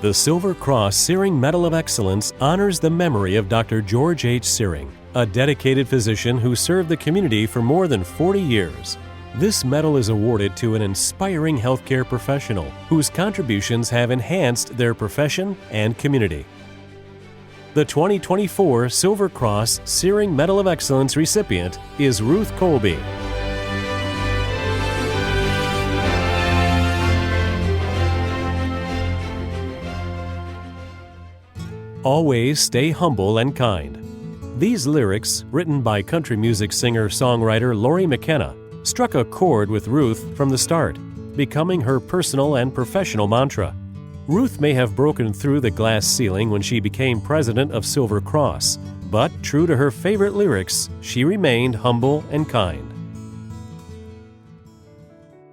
The Silver Cross Sehring Medal of Excellence honors the memory of Dr. George H. Sehring, a dedicated physician who served the community for more than 40 years. This medal is awarded to an inspiring healthcare professional whose contributions have enhanced their profession and community. The 2024 Silver Cross Sehring Medal of Excellence recipient is Ruth Colby. Always stay humble and kind. These lyrics, written by country music singer-songwriter Lori McKenna, struck a chord with Ruth from the start, becoming her personal and professional mantra. Ruth may have broken through the glass ceiling when she became president of Silver Cross, but true to her favorite lyrics, she remained humble and kind.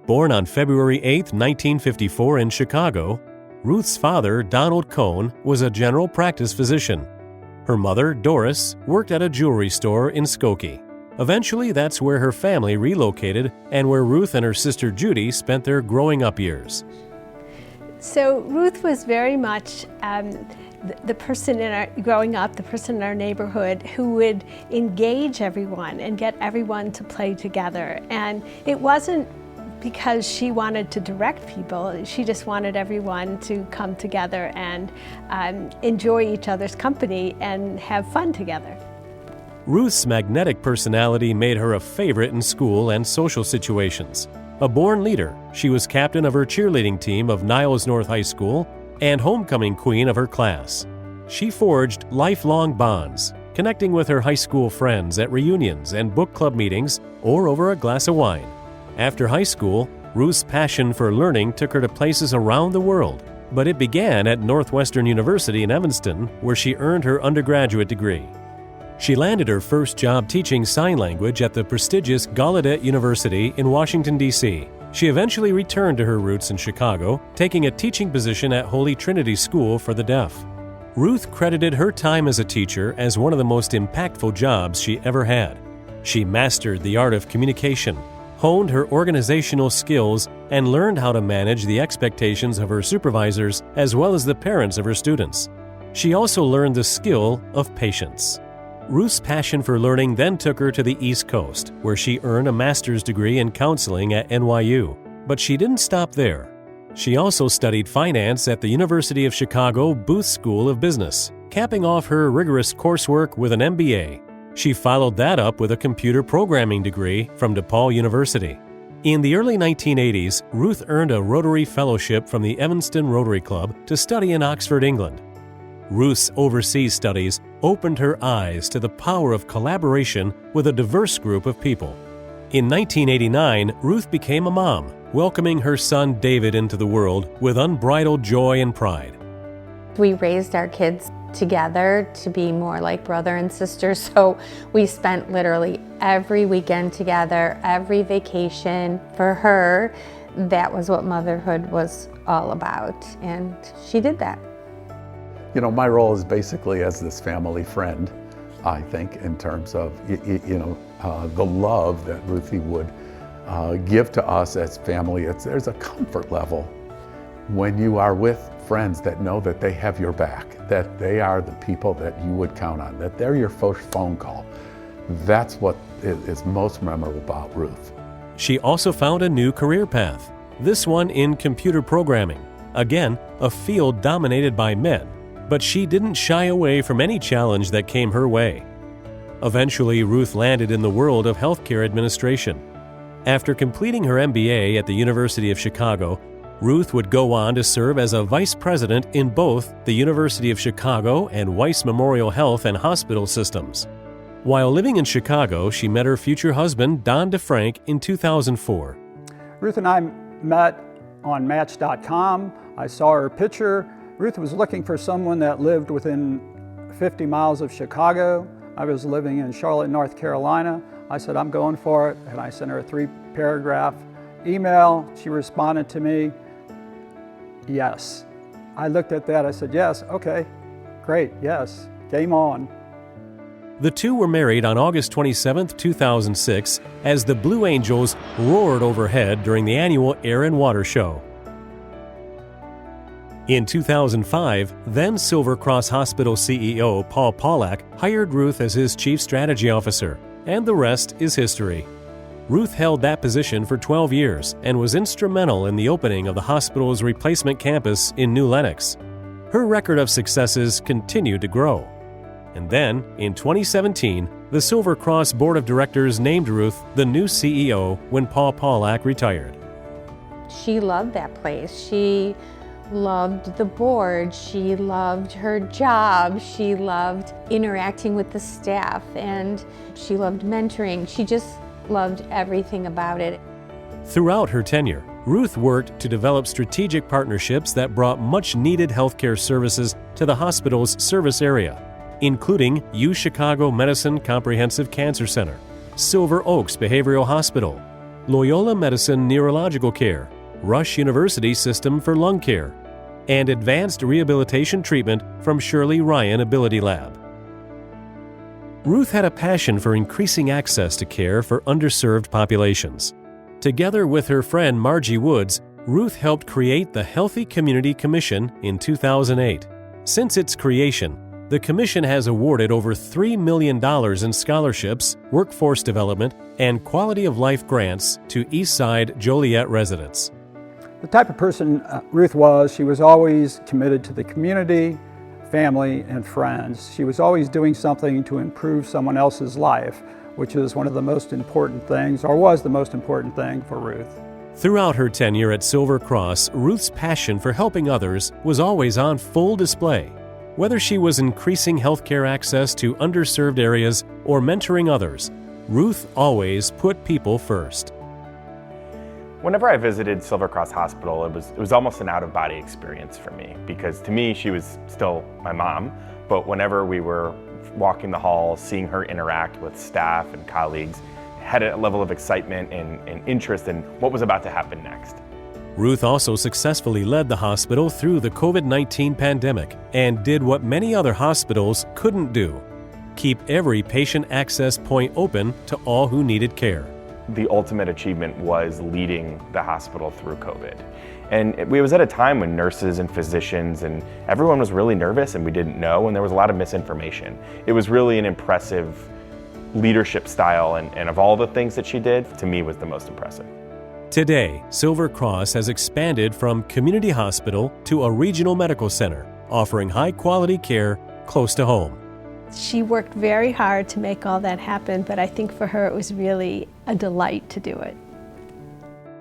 Born on February 8, 1954 in Chicago, Ruth's father, Donald Cohn, was a general practice physician. Her mother, Doris, worked at a jewelry store in Skokie. Eventually, that's where her family relocated and where Ruth and her sister Judy spent their growing up years. So Ruth was very much the person growing up, the person in our neighborhood who would engage everyone and get everyone to play together. And it wasn't because she wanted to direct people, she just wanted everyone to come together and enjoy each other's company and have fun together. Ruth's magnetic personality made her a favorite in school and social situations. A born leader, she was captain of her cheerleading team of Niles North High School and homecoming queen of her class. She forged lifelong bonds, connecting with her high school friends at reunions and book club meetings or over a glass of wine. After high school, Ruth's passion for learning took her to places around the world, but it began at Northwestern University in Evanston, where she earned her undergraduate degree. She landed her first job teaching sign language at the prestigious Gallaudet University in Washington, D.C. She eventually returned to her roots in Chicago, taking a teaching position at Holy Trinity School for the Deaf. Ruth credited her time as a teacher as one of the most impactful jobs she ever had. She mastered the art of communication, honed her organizational skills, and learned how to manage the expectations of her supervisors as well as the parents of her students. She also learned the skill of patience. Ruth's passion for learning then took her to the East Coast, where she earned a master's degree in counseling at NYU. But she didn't stop there. She also studied finance at the University of Chicago Booth School of Business, capping off her rigorous coursework with an MBA. She followed that up with a computer programming degree from DePaul University. In the early 1980s, Ruth earned a Rotary Fellowship from the Evanston Rotary Club to study in Oxford, England. Ruth's overseas studies opened her eyes to the power of collaboration with a diverse group of people. In 1989, Ruth became a mom, welcoming her son David into the world with unbridled joy and pride. We raised our kids together to be more like brother and sister, so we spent literally every weekend together, every vacation. For her, that was what motherhood was all about, and she did that. You know, my role is basically as this family friend, I think, in terms of the love that Ruthie would give to us as family. There's a comfort level when you are with friends that know that they have your back, that they are the people that you would count on, that they're your first phone call. That's what is most memorable about Ruth. She also found a new career path, this one in computer programming. Again, a field dominated by men, but she didn't shy away from any challenge that came her way. Eventually, Ruth landed in the world of healthcare administration. After completing her MBA at the University of Chicago, Ruth would go on to serve as a vice president in both the University of Chicago and Weiss Memorial Health and Hospital Systems. While living in Chicago, she met her future husband, Don DeFrank, in 2004. Ruth and I met on Match.com. I saw her picture. Ruth was looking for someone that lived within 50 miles of Chicago. I was living in Charlotte, North Carolina. I said, I'm going for it, and I sent her a 3-paragraph email. She responded to me, yes. I looked at that, I said, yes, okay, great, yes, game on. The two were married on August 27, 2006, as the Blue Angels roared overhead during the annual Air and Water Show. In 2005, then Silver Cross Hospital CEO Paul Pollack hired Ruth as his Chief Strategy Officer, and the rest is history. Ruth held that position for 12 years and was instrumental in the opening of the hospital's replacement campus in New Lenox. Her record of successes continued to grow. And then, in 2017, the Silver Cross Board of Directors named Ruth the new CEO when Paul Pollack retired. She loved that place. She loved the board. She loved her job. She loved interacting with the staff, and she loved mentoring. She just loved everything about it. Throughout her tenure, Ruth worked to develop strategic partnerships that brought much-needed healthcare services to the hospital's service area, including UChicago Medicine Comprehensive Cancer Center, Silver Oaks Behavioral Hospital, Loyola Medicine Neurological Care, Rush University System for Lung Care, and Advanced Rehabilitation Treatment from Shirley Ryan Ability Lab. Ruth had a passion for increasing access to care for underserved populations. Together with her friend Margie Woods, Ruth helped create the Healthy Community Commission in 2008. Since its creation, the Commission has awarded over $3 million in scholarships, workforce development, and quality of life grants to Eastside Joliet residents. The type of person Ruth was, she was always committed to the community, family, and friends. She was always doing something to improve someone else's life, which is one of the most important things, or was the most important thing for Ruth. Throughout her tenure at Silver Cross, Ruth's passion for helping others was always on full display. Whether she was increasing healthcare access to underserved areas or mentoring others, Ruth always put people first. Whenever I visited Silver Cross Hospital, it was almost an out-of-body experience for me, because to me she was still my mom, but whenever we were walking the halls, seeing her interact with staff and colleagues, had a level of excitement and interest in what was about to happen next. Ruth also successfully led the hospital through the COVID-19 pandemic and did what many other hospitals couldn't do: keep every patient access point open to all who needed care. The ultimate achievement was leading the hospital through COVID. And it was at a time when nurses and physicians and everyone was really nervous and we didn't know, and there was a lot of misinformation. It was really an impressive leadership style, and of all the things that she did, to me was the most impressive. Today, Silver Cross has expanded from community hospital to a regional medical center, offering high-quality care close to home. She worked very hard to make all that happen, but I think for her it was really a delight to do it.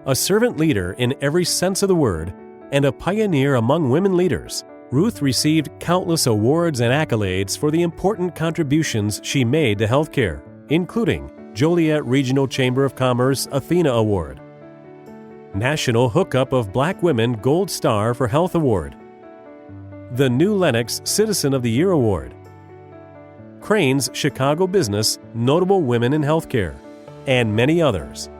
A servant leader in every sense of the word, and a pioneer among women leaders, Ruth received countless awards and accolades for the important contributions she made to healthcare, including Joliet Regional Chamber of Commerce Athena Award, National Hookup of Black Women Gold Star for Health Award, the New Lenox Citizen of the Year Award, Crane's Chicago Business Notable Women in Healthcare, and many others.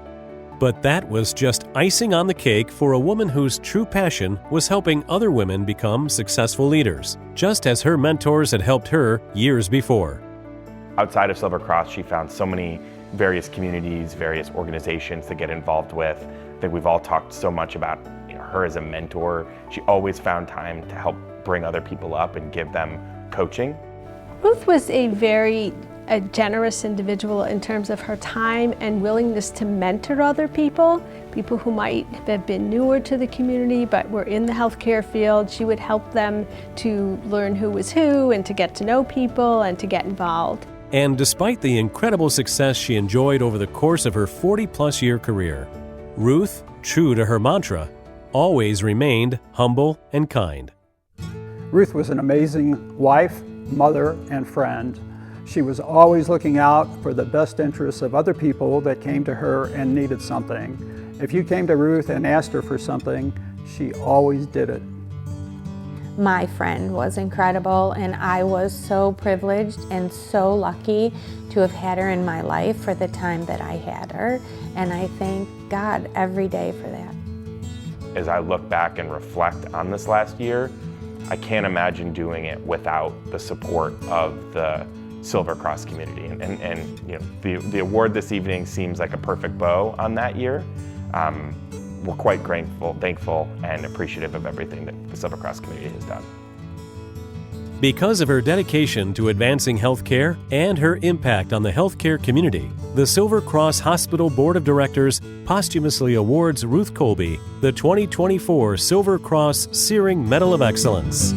But that was just icing on the cake for a woman whose true passion was helping other women become successful leaders, just as her mentors had helped her years before. Outside of Silver Cross, she found so many various communities, various organizations to get involved with. I think we've all talked so much about her as a mentor. She always found time to help bring other people up and give them coaching. Ruth was a very generous individual in terms of her time and willingness to mentor other people who might have been newer to the community but were in the healthcare field. She would help them to learn who was who and to get to know people and to get involved. And despite the incredible success she enjoyed over the course of her 40-plus year career, Ruth, true to her mantra, always remained humble and kind. Ruth was an amazing wife, mother, and friend. She was always looking out for the best interests of other people that came to her and needed something. If you came to Ruth and asked her for something, she always did it. My friend was incredible, and I was so privileged and so lucky to have had her in my life for the time that I had her, and I thank God every day for that. As I look back and reflect on this last year, I can't imagine doing it without the support of the Silver Cross community. And the award this evening seems like a perfect bow on that year. we're quite thankful, and appreciative of everything that the Silver Cross community has done. Because of her dedication to advancing healthcare and her impact on the healthcare community, the Silver Cross Hospital Board of Directors posthumously awards Ruth Colby the 2024 Silver Cross Sehring Medal of Excellence.